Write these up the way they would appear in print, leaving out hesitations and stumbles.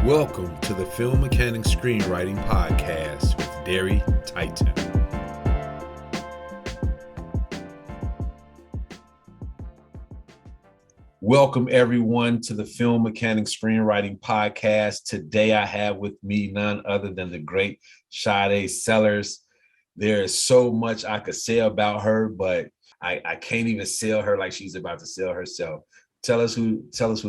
Welcome to the Film Mechanic Screenwriting Podcast with Derry Titan. Welcome everyone to the Film Mechanic Screenwriting Podcast. Today I have with me none other than the great Sade Sellers. There is so much I could say about her, but I can't even sell her like she's about to sell herself. Tell us who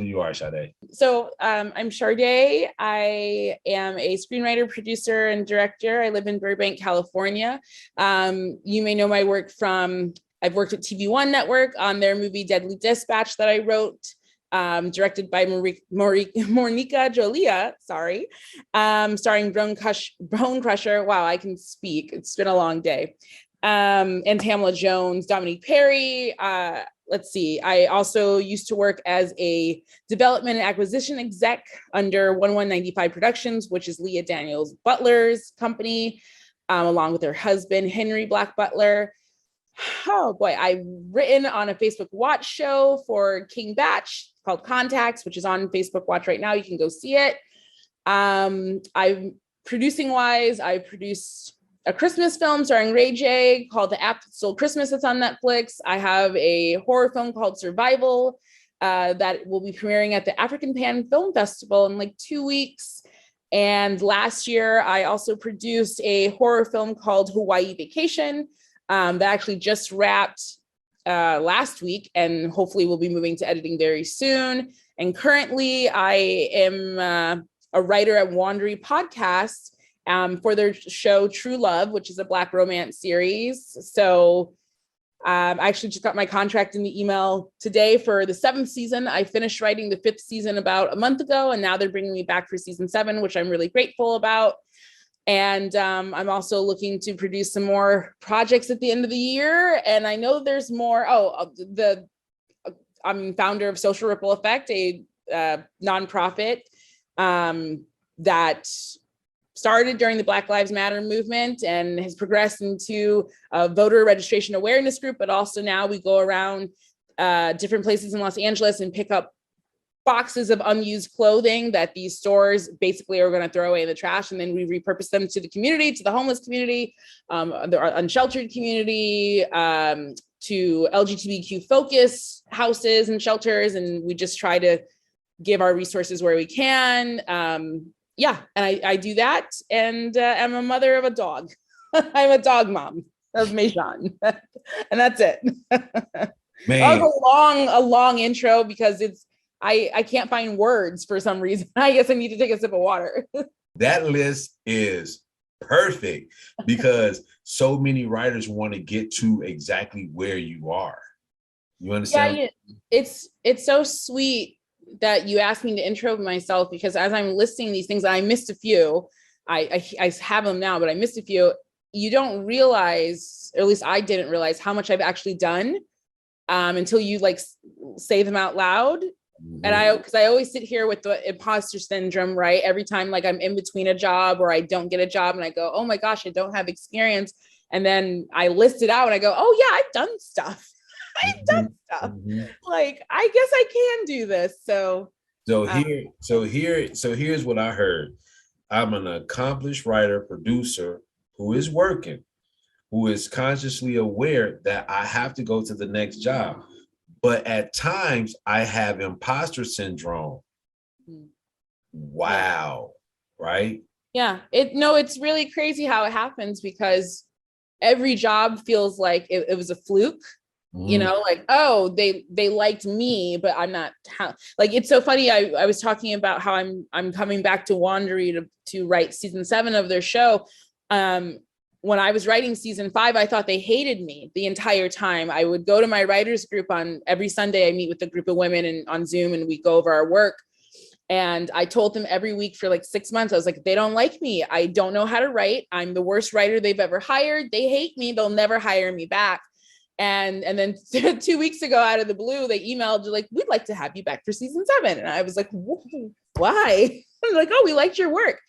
you are, Sade. So I'm Sade. I am a screenwriter, producer, and director. I live in Burbank, California. You may know my work from, I've worked at TV One Network on their movie Deadly Dispatch that I wrote, directed by Monica Jolia, starring Bone Crusher. Wow, I can speak. It's been a long day. And Tamala Jones, Dominique Perry. Let's see, I also used to work as a development and acquisition exec under 1195 Productions, which is Leah Daniels Butler's company, along with her husband, Henry Black Butler. Oh boy, I've written on a Facebook Watch show for King Batch called Contacts, which is on Facebook Watch right now. You can go see it. I'm producing wise, I produced a Christmas film starring Ray J called The App That Stole Christmas that's on Netflix. I have a horror film called Survival that will be premiering at the African Pan Film Festival in like 2 weeks. And last year, I also produced a horror film called Hawaii Vacation that actually just wrapped last week, and hopefully we'll be moving to editing very soon. And currently, I am a writer at Wandery Podcast for their show True Love, which is a Black romance series. So I actually just got my contract in the email today for the 7th season. I finished writing the 5th season about a month ago, and now they're bringing me back for season 7, which I'm really grateful about. And I'm also looking to produce some more projects at the end of the year. And I know there's more. I'm founder of Social Ripple Effect, a nonprofit that started during the Black Lives Matter movement and has progressed into a voter registration awareness group, but also now we go around different places in Los Angeles and pick up boxes of unused clothing that these stores basically are going to throw away in the trash, and then we repurpose them to the community, to the homeless community, the unsheltered community, to LGBTQ focus houses and shelters, and we just try to give our resources where we can. And I do that, and I'm a mother of a dog. I'm a dog mom of Mejan, and that's it. Man. That was a long intro because I can't find words for some reason. I guess I need to take a sip of water. That list is perfect because so many writers want to get to exactly where you are. You understand? Yeah, it's so sweet that you asked me to intro myself, because as I'm listing these things, I missed a few. I have them now, but I missed a few. You don't realize, or at least I didn't realize, how much I've actually done until you like say them out loud. Mm-hmm. And because I always sit here with the imposter syndrome, right? Every time like I'm in between a job or I don't get a job and I go, oh my gosh, I don't have experience. And then I list it out and I go, oh yeah, I've done stuff. Mm-hmm. Like, I guess I can do this. So here's what I heard. I'm an accomplished writer, producer who is working, who is consciously aware that I have to go to the next job. But at times I have imposter syndrome. Wow. Right? Yeah. It's really crazy how it happens, because every job feels like it was a fluke. You know, like, oh, they liked me, but I'm not like, it's so funny. I was talking about how I'm coming back to Wandery to write season 7 of their show. When I was writing season 5, I thought they hated me the entire time. I would go to my writers group on every Sunday. I meet with a group of women and on Zoom, and we go over our work. And I told them every week for like 6 months, I was like, they don't like me. I don't know how to write. I'm the worst writer they've ever hired. They hate me. They'll never hire me back. And then 2 weeks ago, out of the blue, they emailed like, we'd like to have you back for season 7. And I was like, why? I'm like, oh, we liked your work.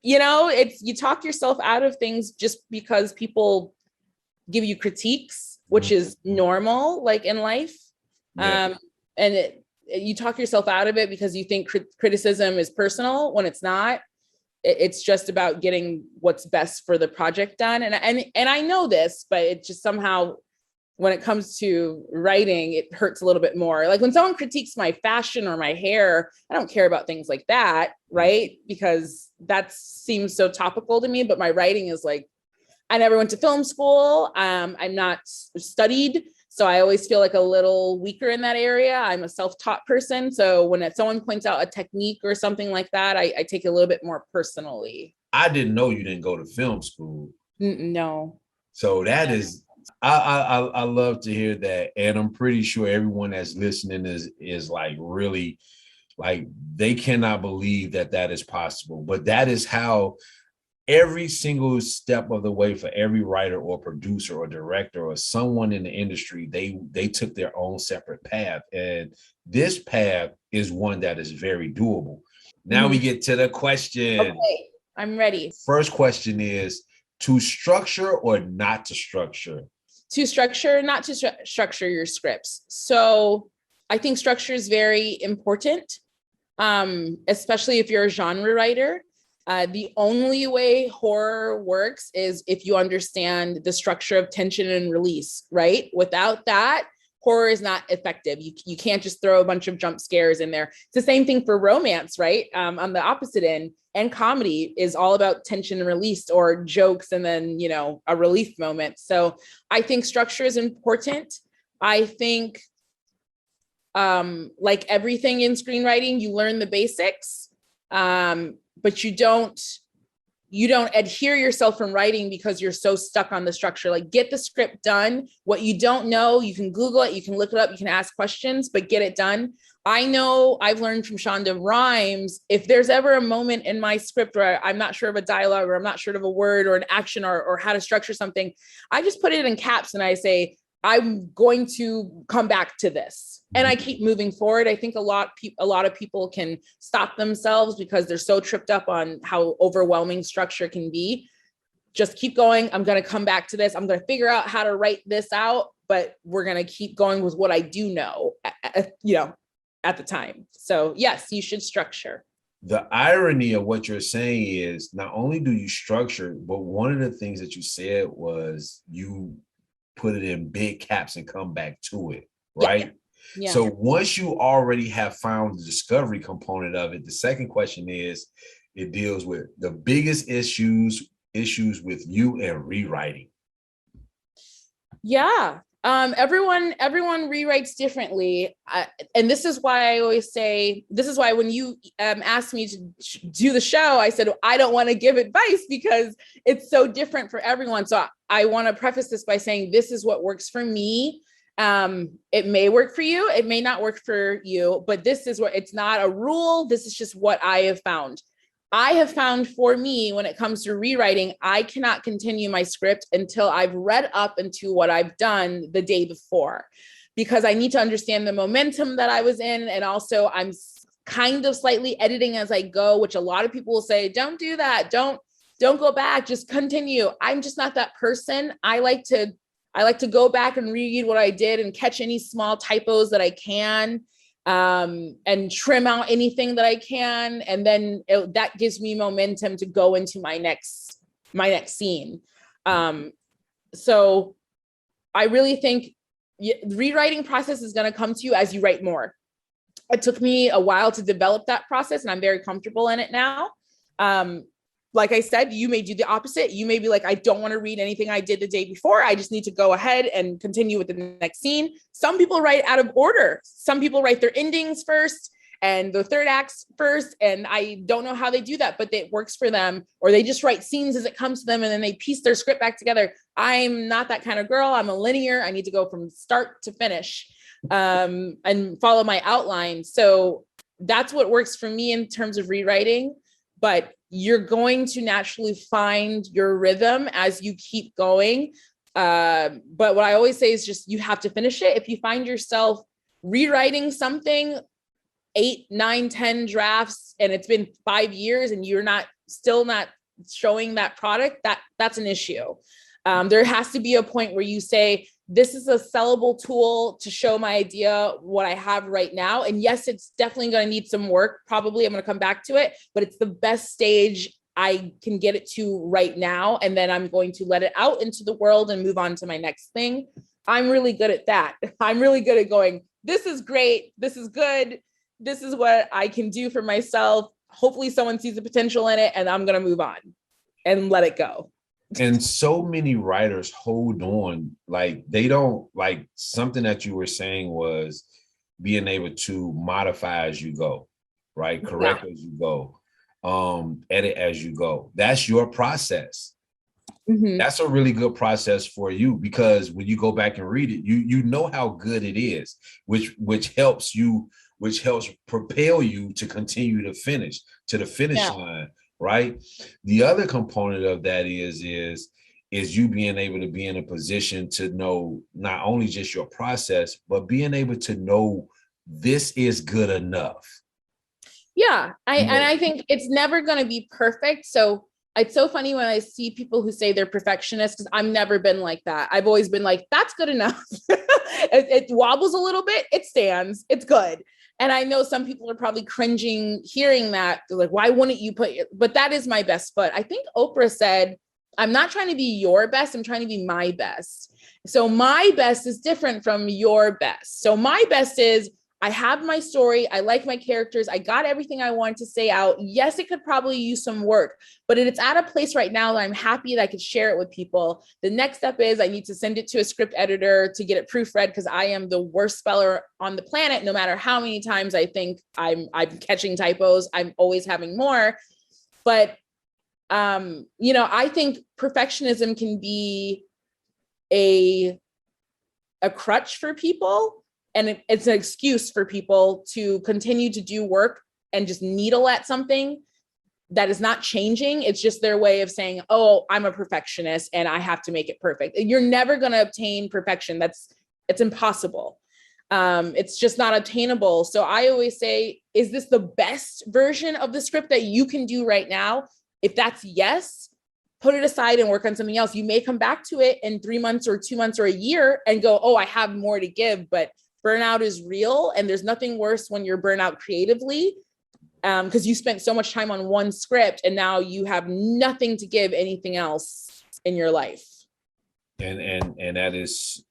You know, you talk yourself out of things just because people give you critiques, which is normal, like in life. Yeah. And you talk yourself out of it because you think criticism is personal when it's not. It's just about getting what's best for the project done. And I know this, but it just somehow, when it comes to writing, it hurts a little bit more. Like when someone critiques my fashion or my hair, I don't care about things like that, right? Because that seems so topical to me. But my writing is like, I never went to film school. I'm not studied. So I always feel like a little weaker in that area. I'm a self-taught person. So when someone points out a technique or something like that, I take it a little bit more personally. I didn't know you didn't go to film school. No. So that is, I love to hear that. And I'm pretty sure everyone that's listening is like really, like they cannot believe that that is possible. But that is how every single step of the way for every writer or producer or director or someone in the industry, they took their own separate path. And this path is one that is very doable. Now we get to the question. Okay, I'm ready. First question is, to structure or not to structure? To structure, not to structure your scripts. So I think structure is very important, especially if you're a genre writer. The only way horror works is if you understand the structure of tension and release, right? Without that, horror is not effective. You can't just throw a bunch of jump scares in there. It's the same thing for romance, right? On the opposite end, and comedy is all about tension and release, or jokes and then, a relief moment. So I think structure is important. I think like everything in screenwriting, you learn the basics. But you don't adhere yourself from writing because you're so stuck on the structure. Like, get the script done. What you don't know, you can Google it, you can look it up, you can ask questions, but get it done. I know I've learned from Shonda Rhimes, if there's ever a moment in my script where I'm not sure of a dialogue, or I'm not sure of a word or an action, or how to structure something, I just put it in caps and I say, I'm going to come back to this. And I keep moving forward. I think a lot of people can stop themselves because they're so tripped up on how overwhelming structure can be. Just keep going. I'm going to come back to this. I'm going to figure out how to write this out, but we're going to keep going with what I do know, at the time. So yes, you should structure. The irony of what you're saying is, not only do you structure, but one of the things that you said was you put it in big caps and come back to it, right? Yeah. So once you already have found the discovery component of it, the second question is, it deals with the biggest issues with you and rewriting. Yeah. Everyone rewrites differently. And this is why I always say, this is why when you asked me to do the show, I said, I don't want to give advice because it's so different for everyone. So I want to preface this by saying, this is what works for me. It may work for you. It may not work for you, but this is what, it's not a rule. This is just what I have found. I have found for me, when it comes to rewriting, I cannot continue my script until I've read up into what I've done the day before, because I need to understand the momentum that I was in. And also I'm kind of slightly editing as I go, which a lot of people will say, don't do that. Don't go back, just continue. I'm just not that person. I like to go back and read what I did and catch any small typos that I can. And trim out anything that I can. And then that gives me momentum to go into my next scene. So I really think the rewriting process is going to come to you as you write more. It took me a while to develop that process, and I'm very comfortable in it now. Like I said, you may do the opposite. You may be like, I don't want to read anything I did the day before. I just need to go ahead and continue with the next scene. Some people write out of order. Some people write their endings first and the third acts first. And I don't know how they do that, but it works for them. Or they just write scenes as it comes to them and then they piece their script back together. I'm not that kind of girl. I'm a linear. I need to go from start to finish and follow my outline. So that's what works for me in terms of rewriting. But you're going to naturally find your rhythm as you keep going. But what I always say is just, you have to finish it. If you find yourself rewriting something 8, 9, 10 drafts, and it's been 5 years and you're still not showing that product, that's an issue. There has to be a point where you say, this is a sellable tool to show my idea, what I have right now. And yes, it's definitely going to need some work. Probably I'm going to come back to it, but it's the best stage I can get it to right now. And then I'm going to let it out into the world and move on to my next thing. I'm really good at that. I'm really good at going, this is great. This is good. This is what I can do for myself. Hopefully someone sees the potential in it, and I'm going to move on and let it go. And so many writers hold on, like they don't, like something that you were saying was being able to modify as you go, right? Correct as you go, edit as you go. That's your process. Mm-hmm. That's a really good process for you, because when you go back and read it, you know how good it is, which helps propel you to continue to finish to the finish line. Right. The other component of that is you being able to be in a position to know not only just your process, but being able to know this is good enough. Yeah. And I think it's never going to be perfect. So it's so funny when I see people who say they're perfectionists, because I've never been like that. I've always been like, that's good enough. It wobbles a little bit. It stands. It's good. And I know some people are probably cringing hearing that. They're like, why wouldn't you but that is my best foot. I think Oprah said, I'm not trying to be your best. I'm trying to be my best. So my best is different from your best. So my best is, I have my story. I like my characters. I got everything I wanted to say out. Yes, it could probably use some work, but it's at a place right now that I'm happy that I could share it with people. The next step is I need to send it to a script editor to get it proofread, because I am the worst speller on the planet. No matter how many times I think I'm catching typos, I'm always having more. But I think perfectionism can be a crutch for people. And it's an excuse for people to continue to do work and just needle at something that is not changing. It's just their way of saying, oh, I'm a perfectionist and I have to make it perfect. You're never going to obtain perfection. It's impossible. It's just not obtainable. So I always say, is this the best version of the script that you can do right now? If that's yes, put it aside and work on something else. You may come back to it in 3 months or 2 months or a year and go, oh, I have more to give, but burnout is real, and there's nothing worse when you're burnt out creatively, because you spent so much time on one script and now you have nothing to give anything else in your life. And that is,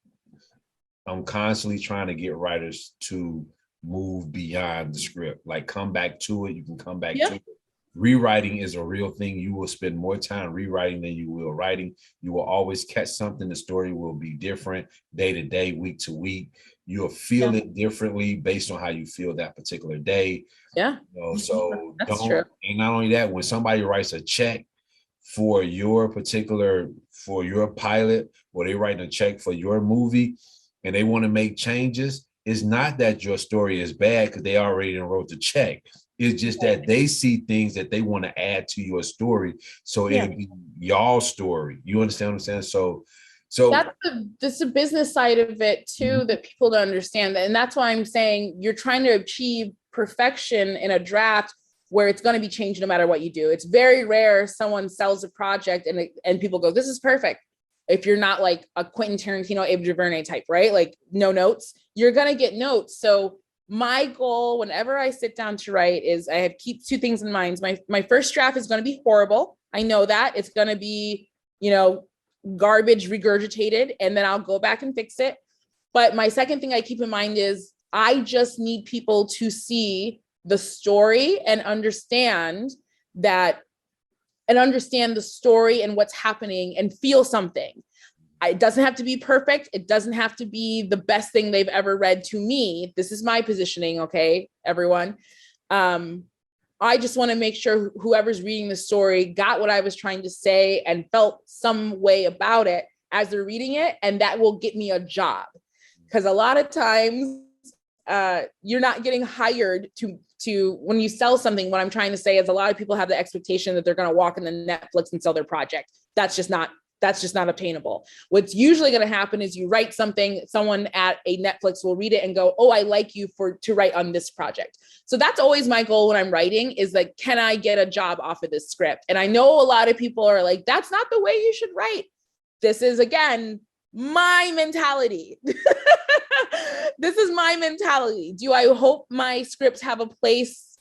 I'm constantly trying to get writers to move beyond the script, like come back to it. You can come back to it. Rewriting is a real thing. You will spend more time rewriting than you will writing. You will always catch something. The story will be different day to day, week to week. You'll feel it differently based on how you feel that particular day. Yeah. So that's true. And not only that, when somebody writes a check for your pilot, or they write a check for your movie and they want to make changes, it's not that your story is bad because they already wrote the check. It's just that they see things that they want to add to your story. So it'll be y'all's story. You understand what I'm saying? So that's the business side of it too, that people don't understand. And that's why I'm saying you're trying to achieve perfection in a draft where it's going to be changed no matter what you do. It's very rare someone sells a project and people go, this is perfect. If you're not like a Quentin Tarantino, Ava DuVernay type, right? Like no notes, you're going to get notes. So my goal whenever I sit down to write is I keep two things in mind. My first draft is going to be horrible. I know that it's going to be, garbage regurgitated, and then I'll go back and fix it. But my second thing I keep in mind is I just need people to see the story and understand the story and what's happening and feel something. It doesn't have to be perfect. It doesn't have to be the best thing they've ever read to me. This is my positioning. Okay, everyone. I just want to make sure whoever's reading the story got what I was trying to say and felt some way about it as they're reading it. And that will get me a job. Because a lot of times you're not getting hired to when you sell something. What I'm trying to say is a lot of people have the expectation that they're going to walk in the Netflix and sell their project. That's just not obtainable. What's usually going to happen is you write something, someone at a Netflix will read it and go, oh, I like you to write on this project. So that's always my goal when I'm writing is like, can I get a job off of this script? And I know a lot of people are like, that's not the way you should write. This is, again, my mentality. This is my mentality. Do I hope my scripts have a place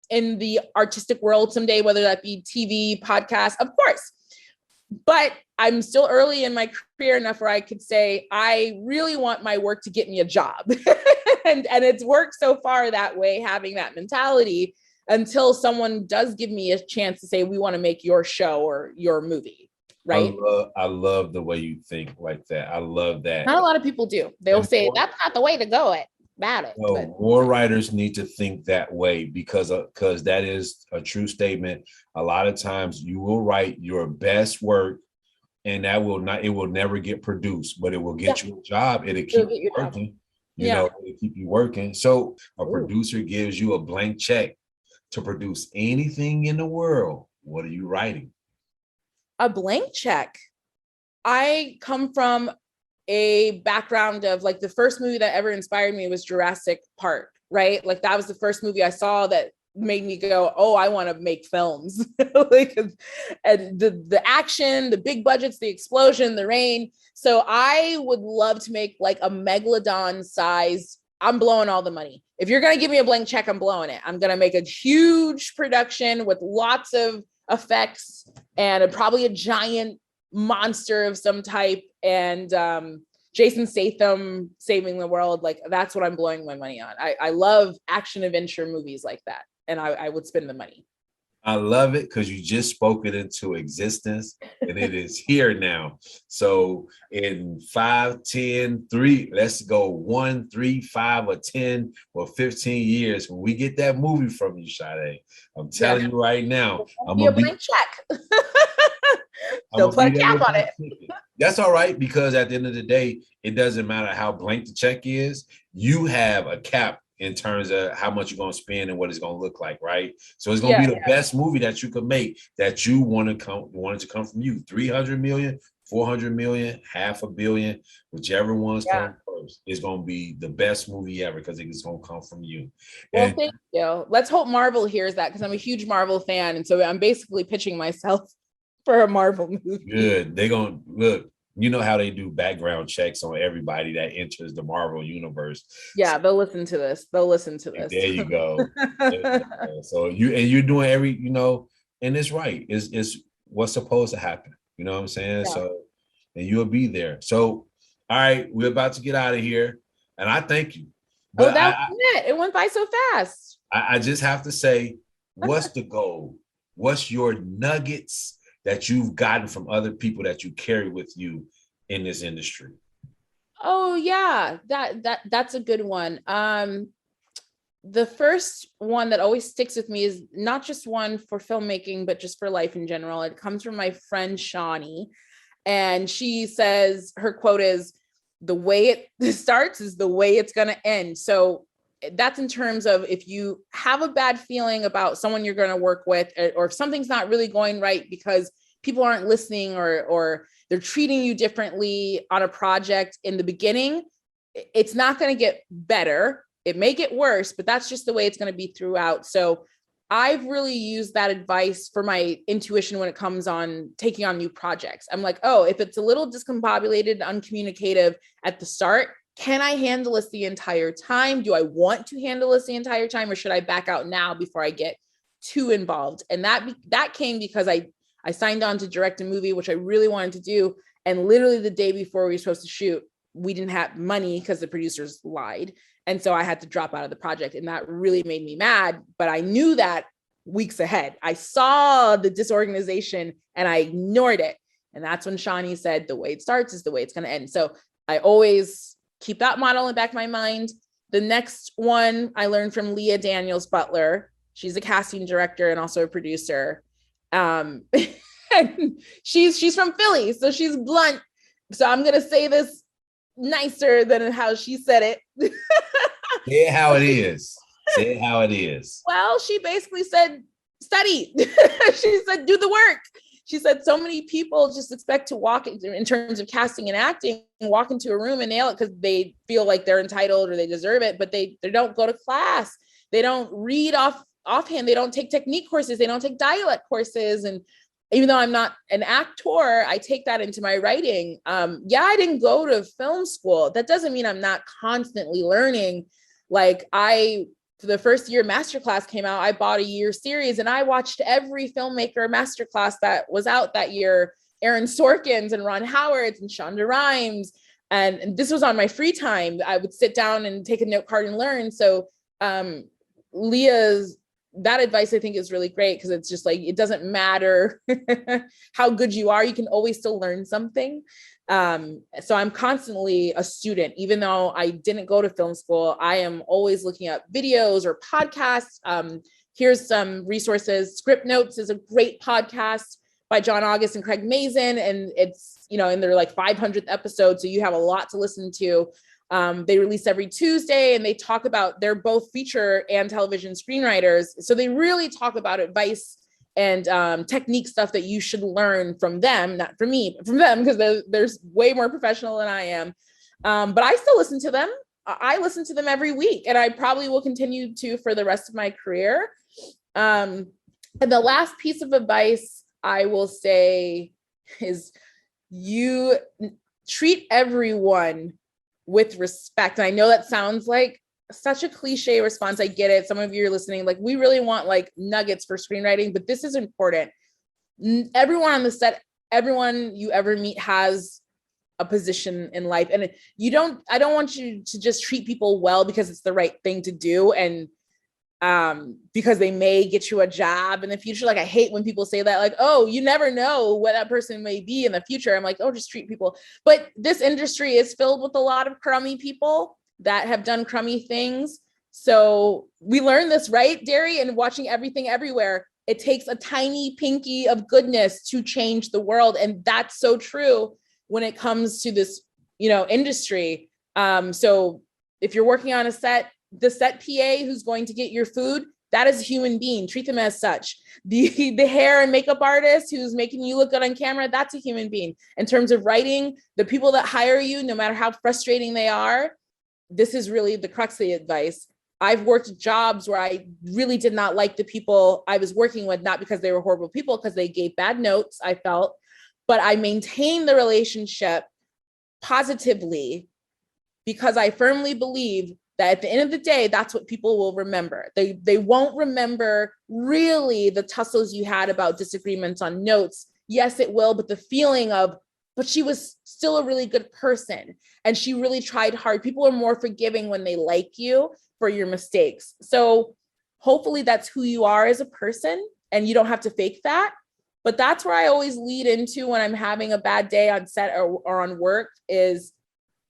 in the artistic world someday, whether that be TV, podcast? Of course. But I'm still early in my career enough where I could say, I really want my work to get me a job. and it's worked so far that way, having that mentality, until someone does give me a chance to say, we want to make your show or your movie. Right. I love the way you think like that. I love that. Not a lot of people do. They'll say that's not the way to go about it. No, more writers need to think that way, because that is a true statement. A lot of times you will write your best work and it will never get produced, but it will get you a job. It'll keep you working. It'll keep you working. So a producer gives you a blank check to produce anything in the world. What are you writing? A blank check. I come from a background of, like, the first movie that ever inspired me was Jurassic Park, right? Like, that was the first movie I saw that made me go, oh, I want to make films. Like, and the action, the big budgets, the explosion, the rain. So I would love to make like a megalodon size. I'm blowing all the money. If you're going to give me a blank check, I'm blowing it. I'm going to make a huge production with lots of effects and probably a giant monster of some type, and Jason Statham saving the world. Like, that's what I'm blowing my money on. I love action adventure movies like that, and I would spend the money. I love it because you just spoke it into existence, and it is here now. So in 5, 10, 3, let's go 1, 3, 5, or 10 or 15 years, when we get that movie from you, Sade, I'm telling you right now, I'm gonna be a blank check. They'll put a cap on it. That's all right, because at the end of the day, it doesn't matter how blank the check is. You have a cap in terms of how much you're going to spend and what it's going to look like, right? So it's going to be the best movie that you could make, that you want it to come from you. 300 million, 400 million, $500 million, whichever one's come first, is going to be the best movie ever, because it's going to come from you. Well, thank you. Let's hope Marvel hears that, because I'm a huge Marvel fan, and so I'm basically pitching myself for a Marvel movie. Good. They're going to look. You know how they do background checks on everybody that enters the Marvel universe. Yeah, they'll listen to this. There you go. So you're doing and it's right. It's what's supposed to happen. You know what I'm saying? Yeah. So, and you'll be there. So, all right, we're about to get out of here, and I thank you. But that was it. It went by so fast. I just have to say, what's the goal? What's your nuggets that you've gotten from other people that you carry with you in this industry? Oh yeah, that's a good one. The first one that always sticks with me is not just one for filmmaking, but just for life in general. It comes from my friend Shawnee, and she says, her quote is, "The way it starts is the way it's going to end." So that's in terms of, if you have a bad feeling about someone you're going to work with, or if something's not really going right because people aren't listening, or they're treating you differently on a project in the beginning, it's not going to get better. It may get worse, but that's just the way it's going to be throughout. So I've really used that advice for my intuition when it comes on taking on new projects. I'm like, oh, if it's a little discombobulated, uncommunicative at the start, can I handle this the entire time? Do I want to handle this the entire time, or should I back out now before I get too involved? And that came because I signed on to direct a movie, which I really wanted to do. And literally the day before we were supposed to shoot, we didn't have money because the producers lied. And so I had to drop out of the project. And that really made me mad. But I knew that weeks ahead. I saw the disorganization and I ignored it. And that's when Shawnee said, the way it starts is the way it's going to end. So I always keep that model in the back of my mind. The next one I learned from Leah Daniels Butler. She's a casting director and also a producer. And she's from Philly, so she's blunt. So I'm gonna say this nicer than how she said it. Say it how it is. Say it how it is. Well, she basically said, study. She said, do the work. She said, so many people just expect to walk in terms of casting and acting, walk into a room and nail it because they feel like they're entitled or they deserve it, but they don't go to class. They don't read offhand. They don't take technique courses. They don't take dialect courses. And even though I'm not an actor, I take that into my writing. Yeah, I didn't go to film school. That doesn't mean I'm not constantly learning. Like for the first year masterclass came out, I bought a year series and I watched every filmmaker masterclass that was out that year. Aaron Sorkin's and Ron Howard's and Shonda Rhimes. And this was on my free time. I would sit down and take a note card and learn. So Leah's, that advice I think is really great, because it's just like, it doesn't matter how good you are, you can always still learn something. So I'm constantly a student, even though I didn't go to film school. I am always looking up videos or podcasts. Here's some resources. Script Notes is a great podcast by John August and Craig Mazin. And it's, in their like 500th episode. So you have a lot to listen to. They release every Tuesday, and they talk about, they're both feature and television screenwriters. So they really talk about advice and technique stuff that you should learn from them, not from me, but from them, because they're way more professional than I am. But I still listen to them. I listen to them every week, and I probably will continue to for the rest of my career. And the last piece of advice I will say is, you treat everyone with respect. And I know that sounds like such a cliche response. I get it. Some of you are listening, like, we really want like nuggets for screenwriting, but this is important. Everyone on the set, everyone you ever meet has a position in life. And I don't want you to just treat people well because it's the right thing to do. And because they may get you a job in the future. Like, I hate when people say that, like, oh, you never know what that person may be in the future. I'm like, oh, just treat people. But this industry is filled with a lot of crummy people that have done crummy things. So we learn this, right, Derry? And watching Everything Everywhere, it takes a tiny pinky of goodness to change the world. And that's so true when it comes to this, industry. So if you're working on a set, the set PA who's going to get your food, that is a human being. Treat them as such. The hair and makeup artist who's making you look good on camera, that's a human being. In terms of writing, the people that hire you, no matter how frustrating they are, this is really the crux of the advice. I've worked jobs where I really did not like the people I was working with, not because they were horrible people, because they gave bad notes, I felt, but I maintained the relationship positively because I firmly believe that at the end of the day, that's what people will remember. They won't remember really the tussles you had about disagreements on notes. Yes, it will, but the feeling of, but she was still a really good person and she really tried hard. People are more forgiving when they like you for your mistakes. So hopefully that's who you are as a person and you don't have to fake that. But that's where I always lead into when I'm having a bad day on set or on work is,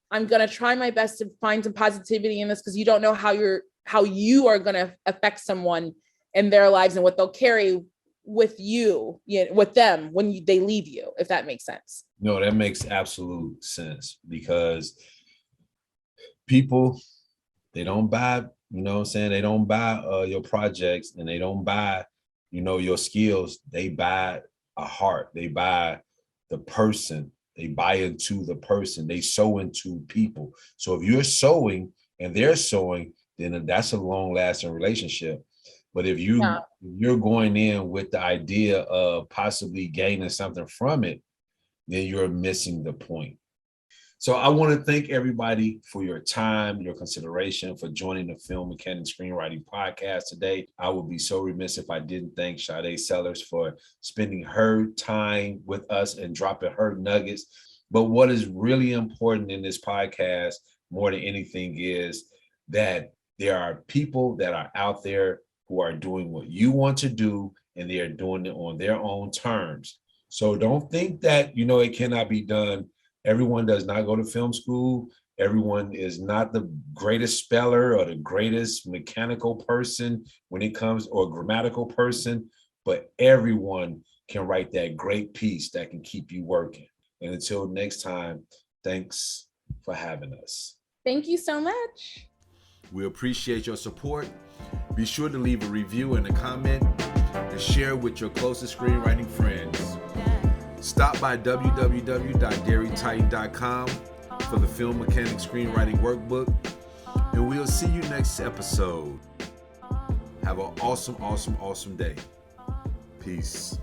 I'm going to try my best to find some positivity in this, because you don't know how you are going to affect someone in their lives and what they'll carry with you, with them when they leave you, if that makes sense. No, that makes absolute sense, because people, they don't buy, they don't buy your projects, and they don't buy, your skills. They buy a heart. They buy the person. They buy into the person. They sow into people. So if you're sowing and they're sowing, then that's a long-lasting relationship. But if you're going in with the idea of possibly gaining something from it, then you're missing the point. So I want to thank everybody for your time, your consideration, for joining the Film Mechanic Screenwriting Podcast today. I would be so remiss if I didn't thank Sade Sellers for spending her time with us and dropping her nuggets. But what is really important in this podcast, more than anything, is that there are people that are out there who are doing what you want to do, and they are doing it on their own terms. So don't think that, it cannot be done. Everyone does not go to film school. Everyone is not the greatest speller or the greatest mechanical person when it comes, or grammatical person, but everyone can write that great piece that can keep you working. And until next time, thanks for having us. Thank you so much. We appreciate your support. Be sure to leave a review and a comment and share with your closest screenwriting friends. Stop by www.derrytitan.com for the Film Mechanic Screenwriting Workbook, and we'll see you next episode. Have an awesome day. Peace.